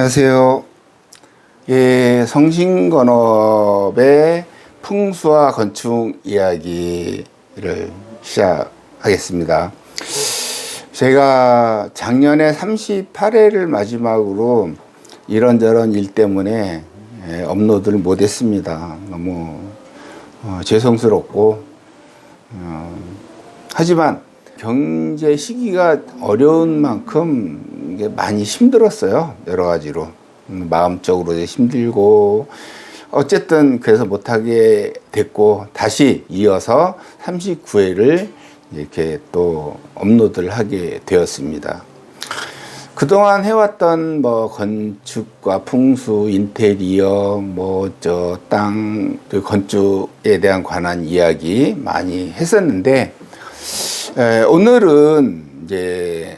안녕하세요. 예, 성신건업의 풍수와 건축 이야기를 시작하겠습니다. 제가 작년에 38회를 마지막으로 이런저런 일 때문에 업로드를 못했습니다. 너무 죄송스럽고 하지만 경제 시기가 어려운 만큼 이게 많이 힘들었어요. 여러 가지로 마음적으로 힘들고 어쨌든 그래서 못하게 됐고 다시 이어서 39회를 이렇게 또 업로드를 하게 되었습니다. 그동안 해왔던 건축과 풍수, 인테리어, 땅 건축에 대한 관한 이야기 많이 했었는데 오늘은 이제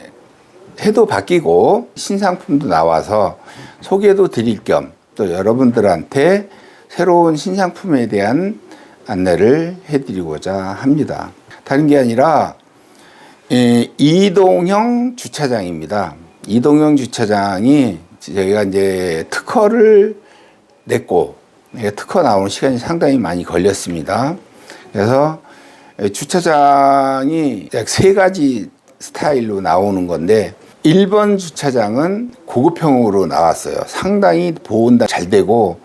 해도 바뀌고 신상품도 나와서 소개도 드릴 겸 또 여러분들한테 새로운 신상품에 대한 안내를 해드리고자 합니다. 다른 게 아니라 이동형 주차장입니다. 이동형 주차장이 저희가 이제 특허를 냈고 특허 나오는 시간이 상당히 많이 걸렸습니다. 그래서 주차장이 약 3가지 스타일로 나오는 건데 1번 주차장은 고급형으로 나왔어요. 상당히 보온도 잘 되고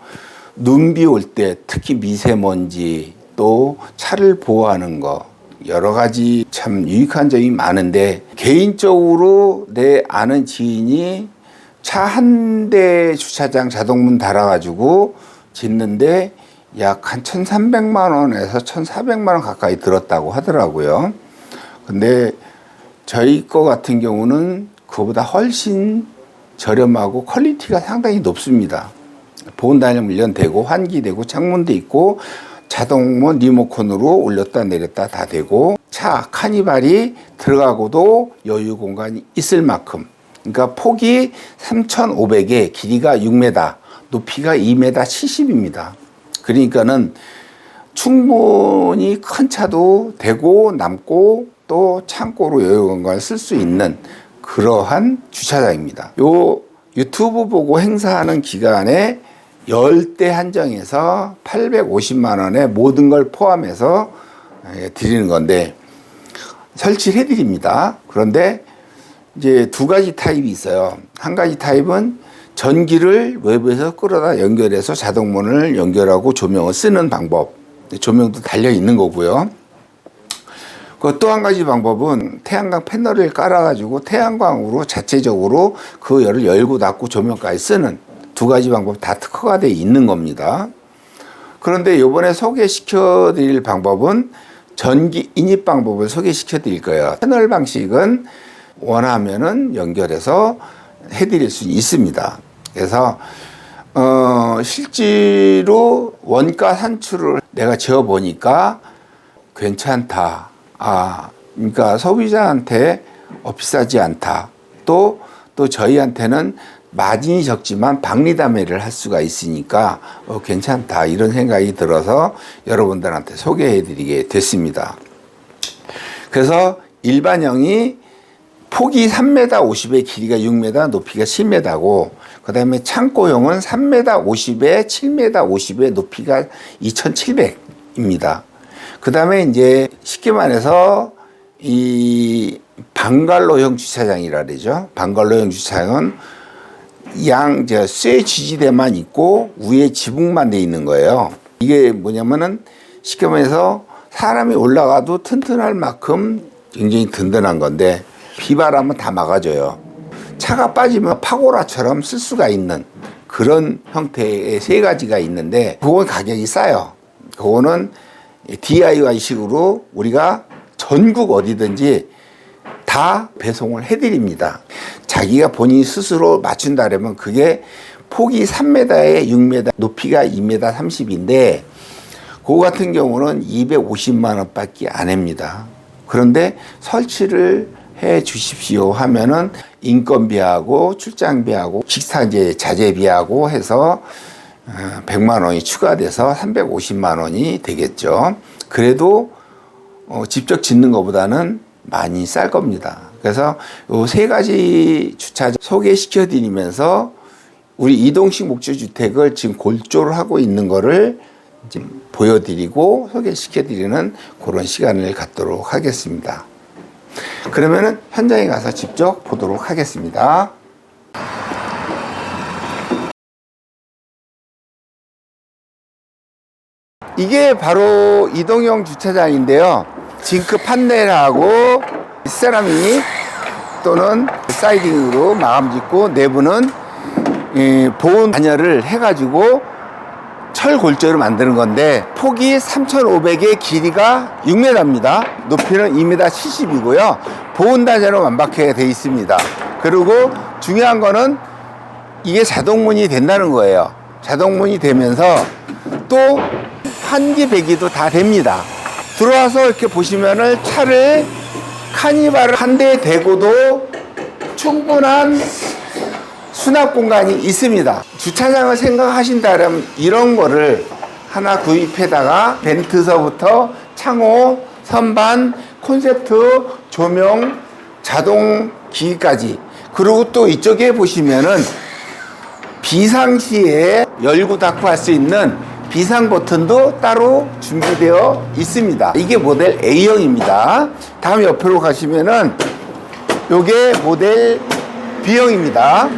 눈비 올 때 특히 미세먼지 또 차를 보호하는 거 여러 가지 참 유익한 점이 많은데 개인적으로 내 아는 지인이 차 한 대 주차장 자동문 달아가지고 짓는데 약 한 1,300만 원에서 1,400만 원 가까이 들었다고 하더라고요. 근데 저희 거 같은 경우는 그거보다 훨씬 저렴하고 퀄리티가 상당히 높습니다. 보온 단열 밀연되고 환기되고 창문도 있고 자동문 리모컨으로 올렸다 내렸다 다 되고 차 카니발이 들어가고도 여유 공간이 있을 만큼 그러니까 폭이 3,500에 길이가 6m 높이가 2m 70입니다. 그러니까는 충분히 큰 차도 되고 남고 또 창고로 여유 공간을 쓸 수 있는 그러한 주차장입니다. 요 유튜브 보고 행사하는 기간에 10대 한정해서 850만 원에 모든 걸 포함해서 드리는 건데 설치를 해드립니다. 그런데 이제 2가지 타입이 있어요. 한 가지 타입은 전기를 외부에서 끌어다 연결해서 자동문을 연결하고 조명을 쓰는 방법. 조명도 달려 있는 거고요. 그 또 한 가지 방법은 태양광 패널을 깔아가지고 태양광으로 자체적으로 그 열을 열고 닫고 조명까지 쓰는 2가지 방법 다 특허가 되어 있는 겁니다. 그런데 이번에 소개시켜 드릴 방법은 전기 인입 방법을 소개시켜 드릴 거예요. 패널 방식은 원하면은 연결해서 해드릴 수 있습니다. 그래서 실제로 원가 산출을 내가 지어 보니까 괜찮다. 그러니까 소비자한테 비싸지 않다. 또 저희한테는 마진이 적지만 박리담회를 할 수가 있으니까 괜찮다. 이런 생각이 들어서 여러분들한테 소개해드리게 됐습니다. 그래서 일반형이 폭이 3m 50에 길이가 6m, 높이가 7m고 그 다음에 창고형은 3m 50에 7m 50에 높이가 2,700입니다. 그 다음에 이제 쉽게 말해서 이 방갈로형 주차장이라 그러죠. 방갈로형 주차장은 쇠 지지대만 있고 위에 지붕만 돼 있는 거예요. 이게 뭐냐면은 쉽게 말해서 사람이 올라가도 튼튼할 만큼 굉장히 든든한 건데 비바람은 다 막아줘요. 차가 빠지면 파고라처럼 쓸 수가 있는 그런 형태의 3가지가 있는데 그건 가격이 싸요. 그거는 DIY식으로 우리가 전국 어디든지 다 배송을 해드립니다. 자기가 본인 스스로 맞춘다면 그게 폭이 3m에 6m, 높이가 2m 30인데 그거 같은 경우는 250만 원밖에 안 합니다. 그런데 설치를 해 주십시오 하면은 인건비하고 출장비하고 식사제 자재비하고 해서 100만 원이 추가돼서 350만 원이 되겠죠. 그래도 직접 짓는 것보다는 많이 쌀 겁니다. 그래서 요 3가지 주차장 소개시켜 드리면서 우리 이동식 목조주택을 지금 골조를 하고 있는 거를 지금 보여드리고 소개시켜드리는 그런 시간을 갖도록 하겠습니다. 그러면은 현장에 가서 직접 보도록 하겠습니다. 이게 바로 이동형 주차장인데요. 징크 판넬하고 세라믹 또는 사이딩으로 마감 짓고 내부는 보온 단열을 해가지고 철 골조를 만드는 건데 폭이 3,500에 길이가 6m입니다. 높이는 2m 70이고요. 보온 단열은 완벽하게 되어 있습니다. 그리고 중요한 거는 이게 자동문이 된다는 거예요. 자동문이 되면서 또 환기 배기도 다 됩니다. 들어와서 이렇게 보시면은 차를 카니발을 한 대에 대고도 충분한 수납 공간이 있습니다. 주차장을 생각하신다면 이런 거를 하나 구입해다가 벤트서부터 창호, 선반, 콘셉트, 조명, 자동 기기까지, 그리고 또 이쪽에 보시면은 비상시에 열고 닫고 할 수 있는 비상 버튼도 따로 준비되어 있습니다. 이게 모델 A형입니다. 다음 옆으로 가시면은 요게 모델 B형입니다.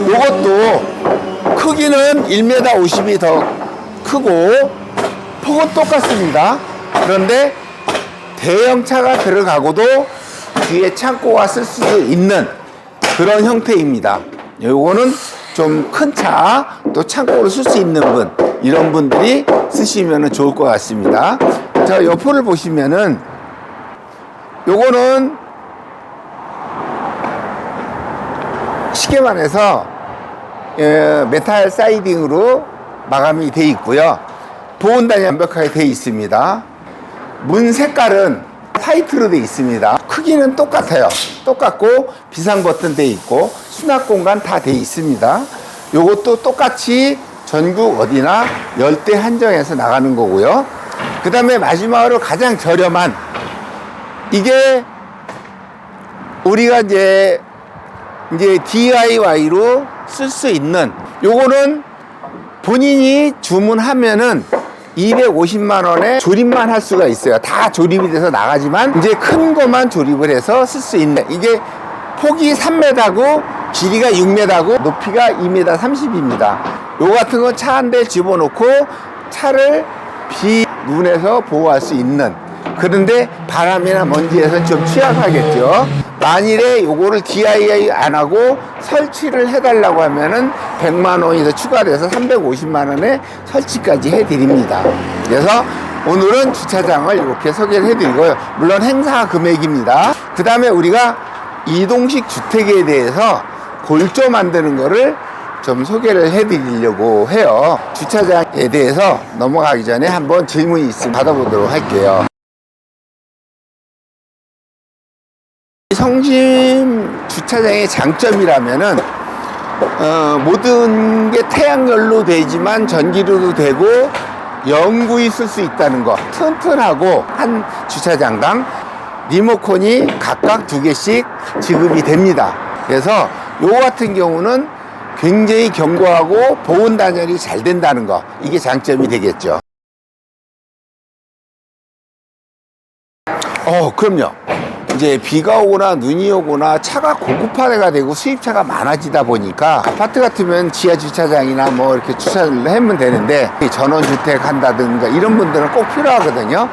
요것도 크기는 1m 50이 더 크고 폭은 똑같습니다. 그런데 대형차가 들어가고도 뒤에 창고가 쓸 수 있는 그런 형태입니다. 요거는 좀 큰 차, 또 창고를 쓸 수 있는 분, 이런 분들이 쓰시면 좋을 것 같습니다. 자, 옆을 보시면은 요거는 쉽게 말해서 메탈 사이딩으로 마감이 되어 있고요. 보온 단이 완벽하게 되어 있습니다. 문 색깔은 화이트로 되어 있습니다. 크기는 똑같아요. 똑같고 비상 버튼 되어 있고 수납 공간 다 되어 있습니다. 요것도 똑같이 전국 어디나 열대 한정에서 나가는 거고요. 그 다음에 마지막으로 가장 저렴한, 이게 우리가 이제 DIY로 쓸 수 있는, 요거는 본인이 주문하면은 250만 원에 조립만 할 수가 있어요. 다 조립이 돼서 나가지만 이제 큰 것만 조립을 해서 쓸 수 있는, 이게 폭이 3m고 길이가 6m고 높이가 2m 30입니다. 요 같은 건 차 한 대 집어넣고 차를 비, 눈에서 보호할 수 있는, 그런데 바람이나 먼지에서 좀 취약하겠죠. 만일에 요거를 DIY 안 하고 설치를 해달라고 하면은 100만 원이 더 추가돼서 350만 원에 설치까지 해드립니다. 그래서 오늘은 주차장을 이렇게 소개를 해드리고요. 물론 행사 금액입니다. 그 다음에 우리가 이동식 주택에 대해서 골조 만드는 거를 좀 소개를 해드리려고 해요. 주차장에 대해서 넘어가기 전에 한번 질문이 있으면 받아보도록 할게요. 성심 주차장의 장점이라면은 모든 게 태양열로 되지만 전기로도 되고 영구히 쓸 수 있다는 거, 튼튼하고 한 주차장당 리모컨이 각각 2개씩 지급이 됩니다. 그래서 요 같은 경우는 굉장히 견고하고 보온 단열이 잘 된다는 거, 이게 장점이 되겠죠. 그럼요. 이제 비가 오거나 눈이 오거나 차가 고급화가 되고 수입차가 많아지다 보니까 아파트 같으면 지하 주차장이나 뭐 이렇게 주차를 하면 되는데 전원주택 한다든가 이런 분들은 꼭 필요하거든요.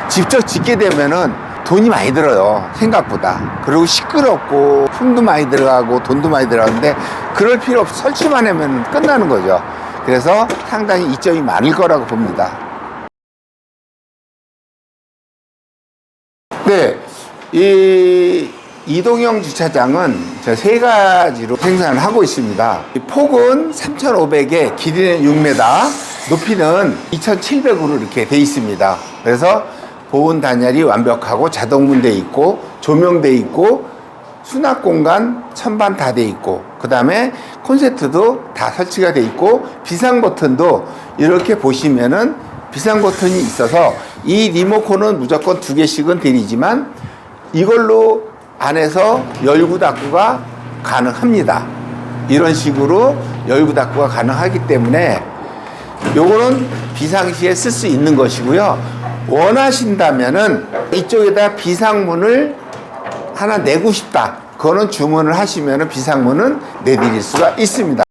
직접 짓게 되면은 돈이 많이 들어요, 생각보다. 그리고 시끄럽고 품도 많이 들어가고 돈도 많이 들어가는데 그럴 필요 없이 설치만 하면 끝나는 거죠. 그래서 상당히 이점이 많을 거라고 봅니다. 네, 이 이동형 주차장은 저 3가지로 생산을 하고 있습니다. 폭은 3,500에 길이는 6m, 높이는 2,700으로 이렇게 돼 있습니다. 그래서 보온 단열이 완벽하고 자동문 돼 있고 조명돼 있고 수납 공간 선반 다 돼 있고, 그 다음에 콘센트도 다 설치가 돼 있고 비상 버튼도 이렇게 보시면은 비상 버튼이 있어서 이 리모컨은 무조건 2개씩은 들이지만 이걸로 안에서 열고 닫고가 가능합니다. 이런 식으로 열고 닫고가 가능하기 때문에 요거는 비상시에 쓸 수 있는 것이고요. 원하신다면은 이쪽에다 비상문을 하나 내고 싶다. 그거는 주문을 하시면은 비상문은 내드릴 수가 있습니다.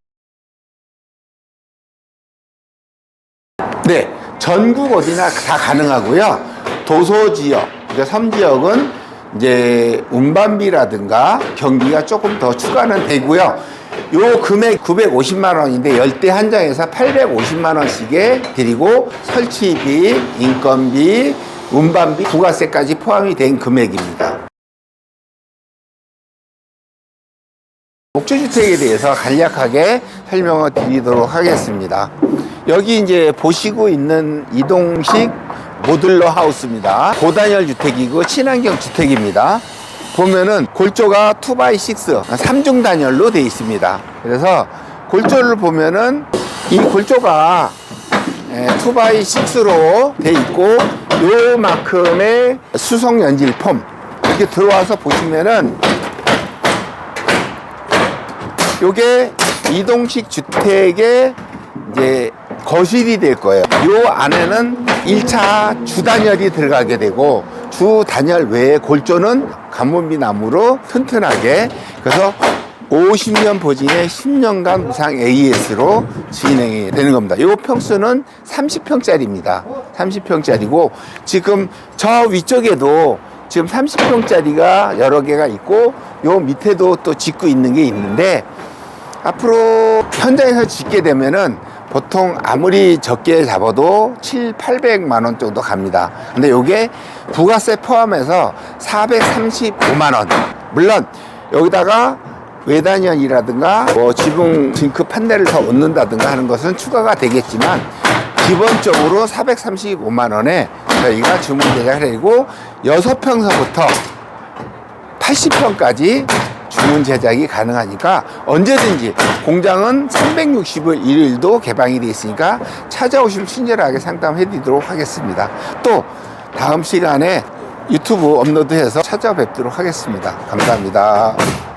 네, 전국 어디나 다 가능하고요. 도소지역, 그러니까 섬지역은 이제 운반비라든가 경비가 조금 더 추가는 되고요. 요 금액 950만 원인데 열대 한정해서 850만 원씩에 드리고 설치비, 인건비, 운반비, 부가세까지 포함이 된 금액입니다. 목조주택에 대해서 간략하게 설명을 드리도록 하겠습니다. 여기 이제 보시고 있는 이동식 모듈러 하우스입니다. 고단열 주택이고 친환경 주택입니다. 보면은 골조가 2x6 3중 단열로 되어 있습니다. 그래서 골조를 보면은 이 골조가 2x6로 되어 있고 요만큼의 수성 연질 폼 이렇게 들어와서 보시면은 요게 이동식 주택의 이제 거실이 될 거예요. 요 안에는 1차 주단열이 들어가게 되고 주단열 외에 골조는 가문비 나무로 튼튼하게 그래서 50년 보증에 10년간 무상 AS로 진행이 되는 겁니다. 요 평수는 30평짜리입니다. 30평짜리고 지금 저 위쪽에도 지금 30평짜리가 여러 개가 있고 요 밑에도 또 짓고 있는 게 있는데 앞으로 현장에서 짓게 되면은 보통 아무리 적게 잡아도 800만 원 정도 갑니다. 근데 요게 부가세 포함해서 435만 원. 물론 여기다가 외단연이라든가 뭐 지붕 징크 판넬을 더 얻는다든가 하는 것은 추가가 되겠지만 기본적으로 435만 원에 저희가 주문 제작을 해고 6평서부터 80평까지 주문 제작이 가능하니까 언제든지 공장은 365일도 개방이 되어 있으니까 찾아오시면 친절하게 상담해 드리도록 하겠습니다. 또 다음 시간에 유튜브 업로드해서 찾아뵙도록 하겠습니다. 감사합니다.